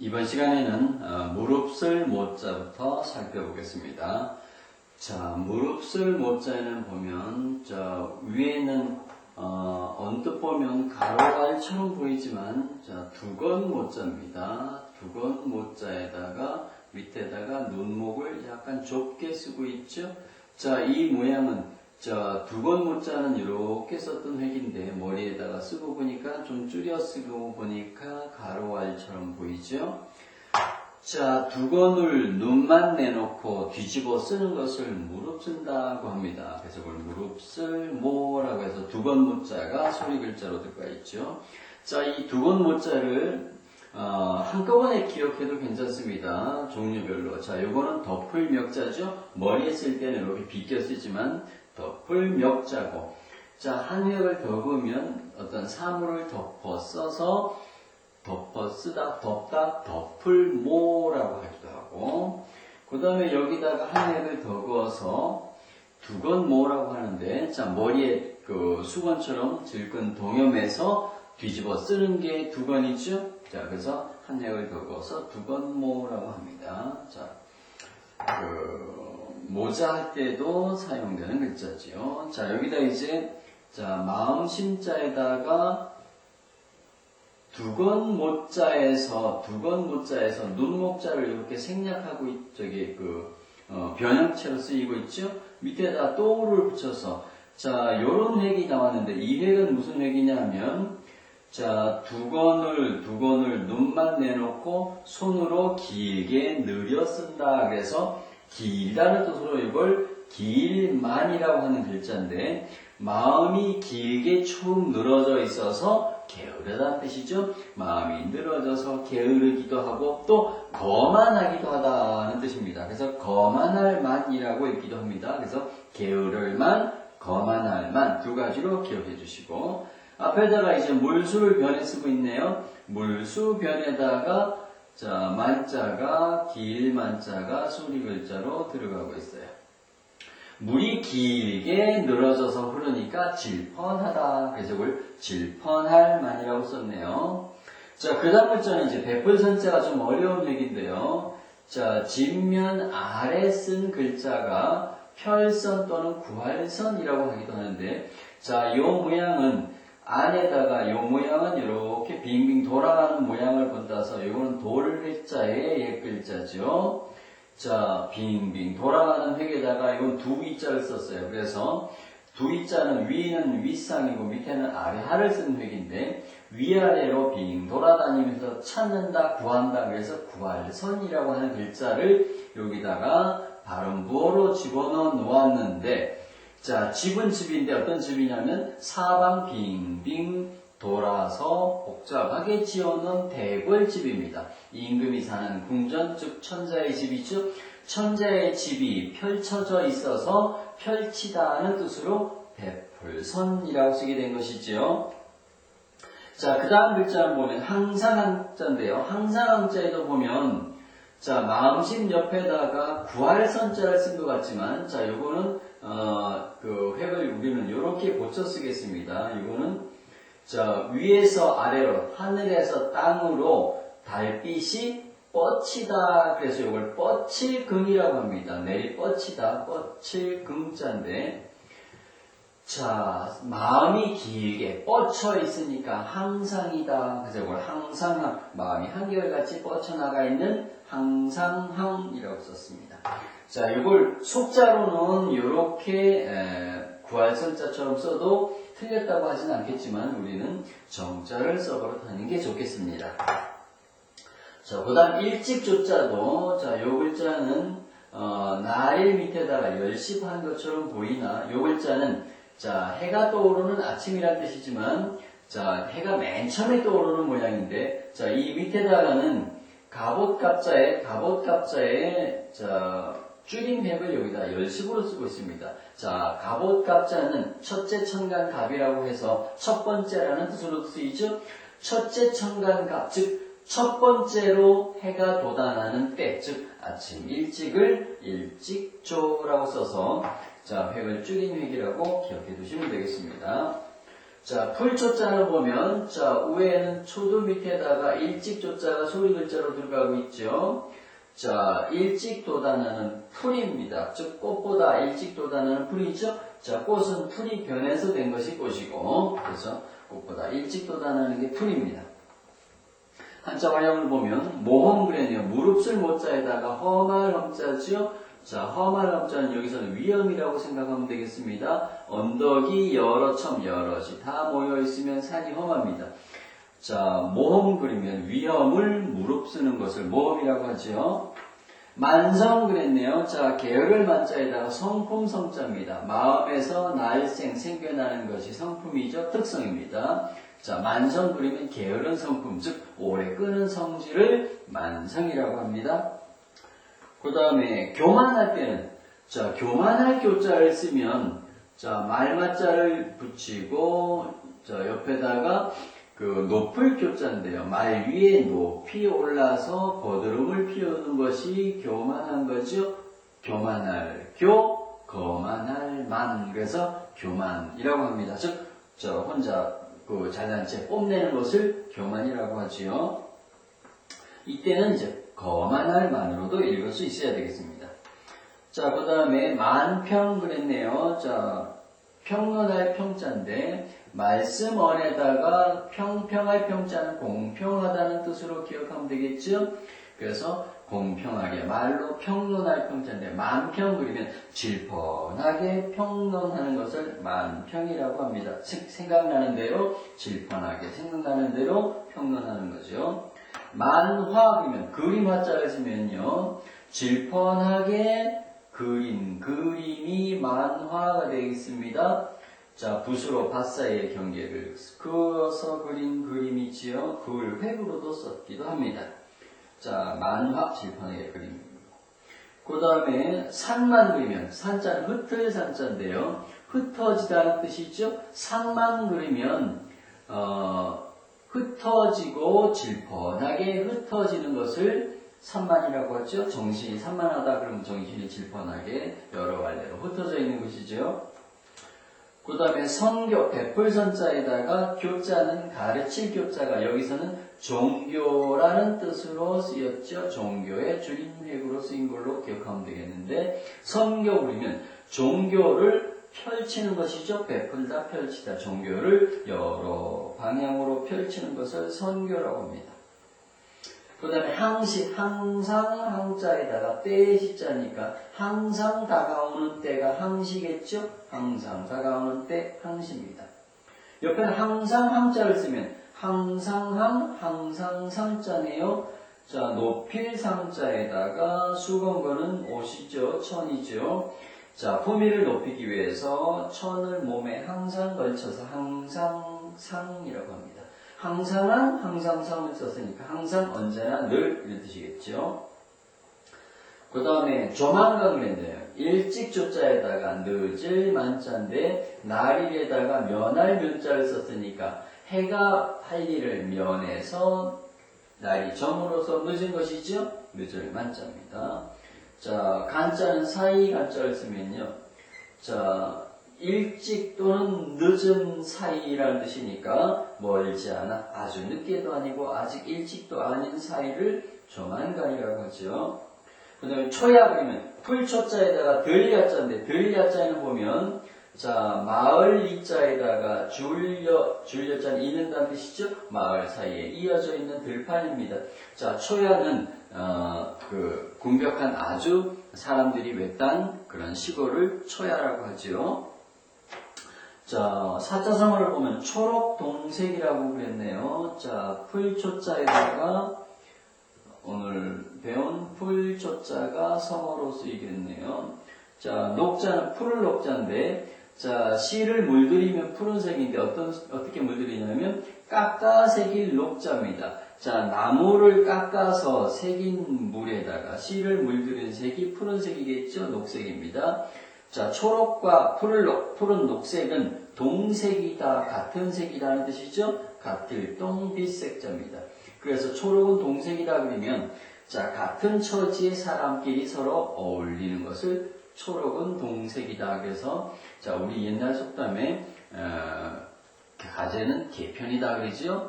이번 시간에는 무릎쓸 모자부터 살펴보겠습니다. 자, 무릎쓸 모자에는 보면 위에는 언뜻 보면 가로알처럼 보이지만 두건 모자입니다. 두건 모자에다가 밑에다가 눈목을 약간 좁게 쓰고 있죠. 자, 이 모양은 두건 모자는 이렇게 썼던 획인데 머리에다가 쓰고 보니까 좀 줄여 쓰고 보니까 가로알처럼 보이죠. 자, 두건을 눈만 내놓고 뒤집어 쓰는 것을 무릅쓴다고 합니다. 그래서 그걸 무릅쓸 모라고 해서 두건 모자가 소리 글자로 들어가 있죠. 자, 이 두건 모자를 한꺼번에 기억해도 괜찮습니다. 종류별로. 자, 요거는 덮을 명자죠. 머리에 쓸 때는 이렇게 비껴 쓰지만 덮을 명자고, 자, 한 획을 더 그으면 어떤 사물을 덮어 써서 덮어 쓰다, 덮다, 덮을 모라고 하기도 하고, 그 다음에 여기다가 한 획을 더 그어서 두건 모라고 하는데, 자, 머리에 그 수건처럼 질끈 동여매서 뒤집어 쓰는 게 두건이죠. 자, 그래서 한 획을 더 그어서 두건 모라고 합니다. 자, 모자 할 때도 사용되는 글자지요. 자, 여기다 이제, 마음심자에다가 두건 모자에서 눈목자를 이렇게 생략하고, 변형체로 쓰이고 있죠? 밑에다 또를 붙여서, 자, 요런 획이 나왔는데, 이 획은 무슨 획이냐면, 자, 두건을 눈만 내놓고 손으로 길게 늘여 쓴다. 그래서 길다는 뜻으로 이걸 길만이라고 하는 글자인데, 마음이 길게 축 늘어져 있어서 게으르다는 뜻이죠. 마음이 늘어져서 게으르기도 하고 또 거만하기도 하다는 뜻입니다. 그래서 거만할 만이라고 읽기도 합니다. 그래서 게으를 만, 거만할 만 두 가지로 기억해 주시고, 앞에다가 이제 물수를 변에 쓰고 있네요. 물수 변에다가 만자가 길만자가 소리 글자로 들어가고 있어요. 물이 길게 늘어져서 흐르니까 질펀하다. 그래서 이걸 질펀할 만이라고 썼네요. 자, 그 다음 글자는 이제 베풀선자가 좀 어려운 얘기인데요. 자, 뒷면 아래 쓴 글자가 펼선 또는 구할선이라고 하기도 하는데, 자, 요 모양은 안에다가 요 모양은 이렇게 빙빙 돌아가는 모양을 본따서 요거는 돌회자의 옛 글자죠. 자, 빙빙 돌아가는 획에다가 이건 두 위자를 썼어요. 그래서 두 위자는 위는 윗상이고 밑에는 아래하를 쓴 획인데 위아래로 빙 돌아다니면서 찾는다, 구한다. 그래서 구할선이라고 하는 글자를 여기다가 발음부호로 집어넣어 놓았는데, 자, 집은 집인데 어떤 집이냐면 사방 빙빙 돌아서 복잡하게 지어놓은 대궐집입니다. 임금이 사는 궁전, 즉 천자의 집이죠. 천자의 집이 펼쳐져 있어서 펼치다는 뜻으로 베풀선이라고 쓰게 된 것이죠. 자, 그 다음 글자를 보면 항상한자인데요. 항상한자에도 보면, 자, 마음심 옆에다가 구할선자를 쓴 것 같지만, 자, 요거는 그 획을 우리는 이렇게 고쳐 쓰겠습니다. 이거는 위에서 아래로, 하늘에서 땅으로 달빛이 뻗치다. 그래서 이걸 뻗칠금이라고 합니다. 내리 뻗치다, 뻗칠금자인데, 자, 마음이 길게 뻗쳐 있으니까 항상이다. 그래서 이걸 항상함, 마음이 한결같이 뻗쳐나가 있는 항상함이라고 썼습니다. 자, 이걸 속자로는 이렇게 구할선자처럼 써도 틀렸다고 하진 않겠지만 우리는 정자를 써버릇하는 게 좋겠습니다. 자, 그 다음 일찍조자도, 자, 요 글자는 날일 밑에다가 열십한 것처럼 보이나, 요 글자는, 자, 해가 떠오르는 아침이란 뜻이지만, 자, 해가 맨 처음에 떠오르는 모양인데, 자, 이 밑에다가는 갑옷갑자에, 줄임 획을 여기다 열십으로 쓰고 있습니다. 자, 갑옷갑자는 첫째 천간갑이라고 해서 첫 번째라는 뜻으로 쓰이죠. 첫째 천간갑, 즉 첫 번째로 해가 돋아나는 때, 즉 아침 일찍을 일찍조라고 써서, 자, 획을 줄임 획이라고 기억해 두시면 되겠습니다. 자, 풀초자를 보면, 자, 위에는 초도 밑에다가 일찍조자가 소리 글자로 들어가고 있죠. 자, 일찍 돋아나는 풀입니다. 즉, 꽃보다 일찍 돋아나는 풀이죠. 자, 꽃은 풀이 변해서 된 것이 꽃이고, 그래서 꽃보다 일찍 돋아나는 게 풀입니다. 한자 활용을 보면, 모험 그랬네요. 무릎을 모자에다가 험할 험자죠. 자, 험할 험자는 여기서는 위험이라고 생각하면 되겠습니다. 언덕이 여러 여럿이 다 모여있으면 산이 험합니다. 자, 모험 그리면 위험을 무릅쓰는 것을 모험이라고 하죠. 만성 그랬네요. 자, 게으를 만자에다가 성품 성자입니다. 마음에서 날생 생겨나는 것이 성품이죠. 특성입니다. 자, 만성 그리면 게으른 성품, 즉 오래 끄는 성질을 만성이라고 합니다. 그 다음에 교만할 때는, 자, 교만할 교자를 쓰면, 자, 말마자를 붙이고, 자, 옆에다가 그 높을 교자인데요. 말 위에 높이 올라서 거드름을 피우는 것이 교만한 거죠. 교만할 거만할 만. 그래서 교만이라고 합니다. 즉, 저 혼자 그 잘난 체 뽐내는 것을 교만이라고 하지요. 이때는 이제 거만할 만으로도 읽을 수 있어야 되겠습니다. 자, 그 다음에 만평 그랬네요. 자, 평론할 평자인데 말씀 언에다가 평평할 평자는 공평하다는 뜻으로 기억하면 되겠죠. 그래서 공평하게 말로 평론할 평자인데 만평 그리면 질펀하게 평론하는 것을 만평이라고 합니다. 즉 생각나는 대로 질펀하게 생각나는 대로 평론하는 거죠. 만화 그러면 그림 화자를 쓰면요. 질펀하게 그림이 만화가 되겠습니다. 자, 붓으로 밭사이의 경계를 그어서 그린 그림이지요. 그걸 획으로도 썼기도 합니다. 자, 만화 질펀하게 그림. 그 다음에 산만 그리면 산자는 흩을 산자인데요. 흩어지다는 뜻이죠. 산만 그리면 흩어지고 질펀하게 흩어지는 것을 산만이라고 하죠. 정신이 산만하다 그러면 정신이 질펀하게 여러 갈래로 흩어져 있는 것이죠. 그 다음에 선교, 베풀선자에다가 교자는 가르칠 교자가 여기서는 종교라는 뜻으로 쓰였죠. 종교의 줄임획으로 쓰인 걸로 기억하면 되겠는데 선교 그러면 종교를 펼치는 것이죠. 베풀다, 펼치다. 종교를 여러 방향으로 펼치는 것을 선교라고 합니다. 그 다음에 항식, 항상 항자에다가 때의 시자니까 항상 다가오는 때가 항시겠죠? 항상 다가오는 때 항시입니다. 옆에는 항상 항자를 쓰면 항상항, 항상 상자네요. 자, 높일 상자에다가 수건거는 옷이죠. 천이죠. 자, 품위를 높이기 위해서 천을 몸에 항상 걸쳐서 항상 상이라고 합니다. 항상한 항상상을 썼으니까 항상 언제나 늘 이런 뜻이겠죠. 그 다음에 조만간을 했네요. 일찍 조자에다가 늦을 만자인데 날일에다가 면할 면자를 썼으니까 해가 할 일을 면해서 날이 점으로서 늦은 것이죠. 늦을 만자입니다. 자, 간자는 사이 간자를 쓰면요. 자, 일찍 또는 늦은 사이라는 뜻이니까 멀지 않아 아주 늦게도 아니고 아직 일찍도 아닌 사이를 조만간이라고 하죠. 그 다음에 초야 그러면 풀초자에다가 들야자인데 들야자에는 보면 자 마을 이자에다가 줄여자는 있는다는 뜻이죠. 마을 사이에 이어져 있는 들판입니다. 자 초야는 그 궁벽한 아주 사람들이 외딴 그런 시골을 초야라고 하죠. 자, 사자성어를 보면 초록동색이라고 그랬네요. 자, 풀초자에다가 오늘 배운 풀초자가 성어로 쓰이겠네요. 자, 녹자는 푸른 녹자인데, 자, 씨를 물들이면 푸른색인데 어떻게 물들이냐면 깎아 새길 녹자입니다. 자, 나무를 깎아서 새긴 물에다가 씨를 물들인 색이 푸른색이겠죠? 녹색입니다. 자, 초록과 푸른 녹색은 동색이다, 같은 색이다는 뜻이죠. 같을 동빛색자입니다. 그래서 초록은 동색이다 그러면 자, 같은 처지의 사람끼리 서로 어울리는 것을 초록은 동색이다. 그래서 자, 우리 옛날 속담에 가제는 개편이다 그러지요.